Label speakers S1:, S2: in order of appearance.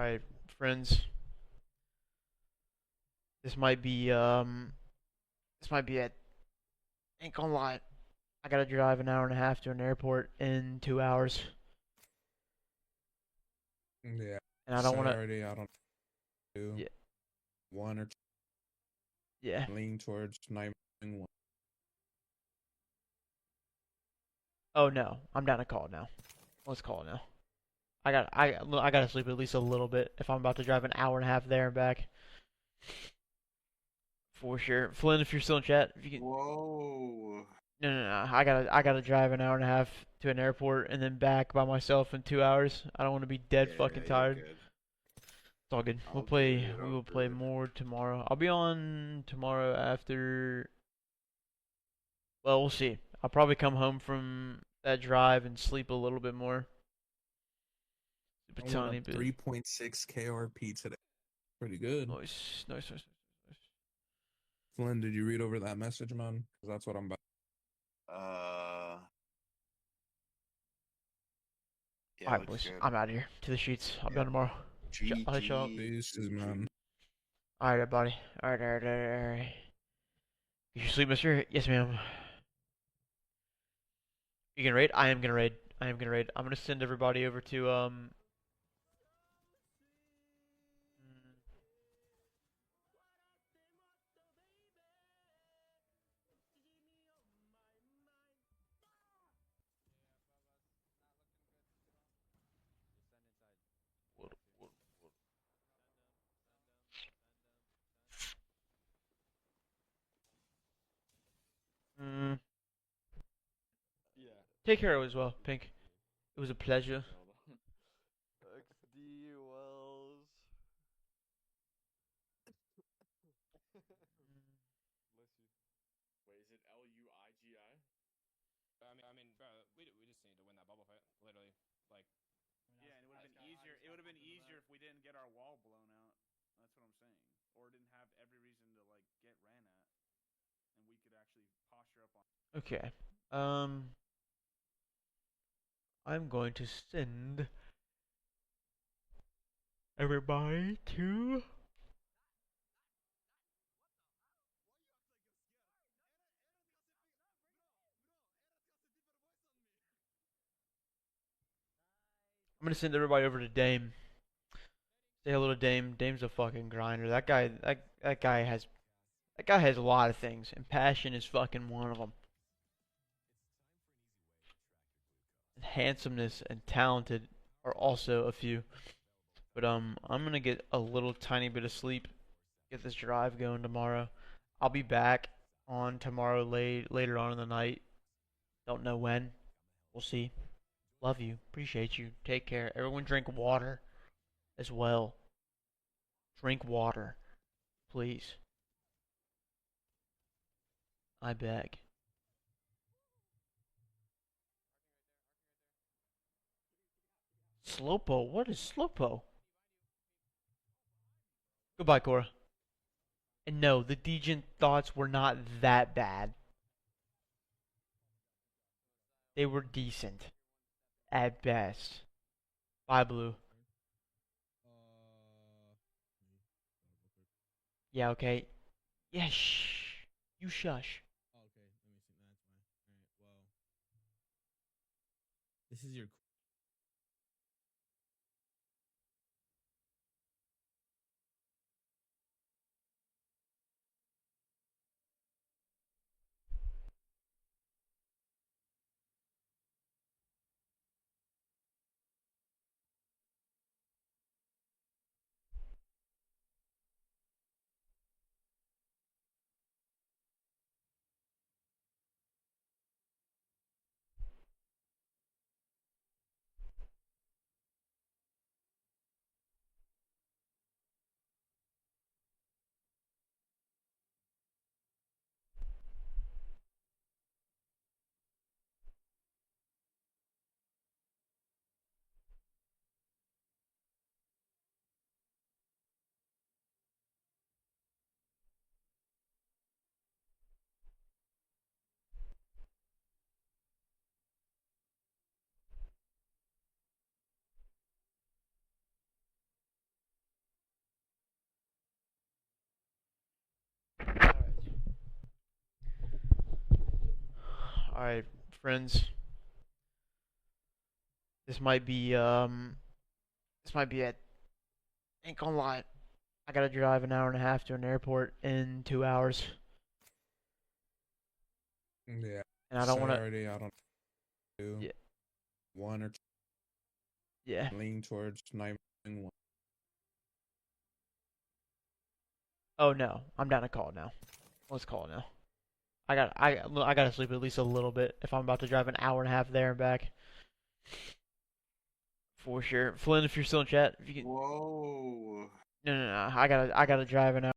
S1: Alright, friends. This might be it. Ain't gonna lie. I gotta drive an hour and a half to an airport in 2 hours.
S2: Yeah,
S1: And I don't
S2: say
S1: wanna
S2: already. I don't do
S1: yeah,
S2: one or two,
S1: yeah.
S2: lean towards night one.
S1: Oh no, I'm down to call it now. Let's call it now. I gotta sleep at least a little bit if I'm about to drive an hour and a half there and back. For sure. Flynn, if you're still in chat, if you can
S3: Whoa.
S1: no. I gotta drive an hour and a half to an airport and then back by myself in 2 hours. I don't wanna be dead fucking
S3: Yeah, you're
S1: tired.
S3: good.
S1: It's all good.
S3: All good,
S1: We
S3: all
S1: will play
S3: good.
S1: more tomorrow. I'll be on tomorrow after. Well, we'll see. I'll probably come home from that drive and sleep a little bit more. Sleep a
S2: I went up
S1: tiny bit.
S2: 3.6 KRP today. Pretty good.
S1: Nice.
S2: Flynn, did you read over that message, man? Because that's what I'm about.
S3: Uh,
S1: All
S3: yeah,
S1: right,
S3: looks
S1: boys.
S3: good.
S1: I'm out of here. To the sheets. I'll be
S3: Yeah.
S1: on tomorrow. I'll hit y'all up.
S3: GG.
S2: Deuces, man.
S3: GG.
S1: All right, buddy. All right. You sleep, mister? Yes, ma'am. You gonna raid? I am gonna raid. I'm gonna send everybody over to mm,
S4: Yeah.
S1: take care of it as well, Pink. It was a pleasure.
S4: Hold on. XD Wells. Bless you. Wait, is it Luigi?
S5: I mean, bro, we just need to win that bubble fight. Literally, like.
S6: Yeah, and it would have been easier. It would have been easier if we didn't get our wall blown out. That's what I'm saying. Or didn't have every reason to like get ran at, and we could actually posture up on.
S1: Okay. Um, I'm going to send everybody to. I'm gonna send everybody over to Dame. Say hello to Dame. Dame's a fucking grinder. That guy has a lot of things, and passion is fucking one of them. And handsomeness and talented are also a few. But I'm gonna get a little tiny bit of sleep. Get this drive going tomorrow. I'll be back on tomorrow later on in the night. Don't know when. We'll see. Love you. Appreciate you. Take care. Everyone drink water as well. Drink water, please. I beg. Slopo? What is Slopo? Goodbye, Cora. And no, the Degen thoughts were not that bad. They were decent. At best. Bye, Blue. Yeah, okay. Yeah, shh. You shush.
S7: Okay, let me see. That's fine. All right. Well, this is your
S1: All right, friends. This might be it. Ain't gonna lie. I gotta drive an hour and a half to an airport in 2 hours,
S2: Yeah.
S1: and I don't want to.
S2: Saturday, I don't do
S1: Yeah.
S2: one or two.
S1: Yeah.
S2: Lean towards night one.
S1: Oh no, I'm down to call it now. Let's call it now. I gotta sleep at least a little bit if I'm about to drive an hour and a half there and back. For sure, Flynn. If you're still in chat, if you can.
S3: Whoa.
S1: No. I gotta drive an hour.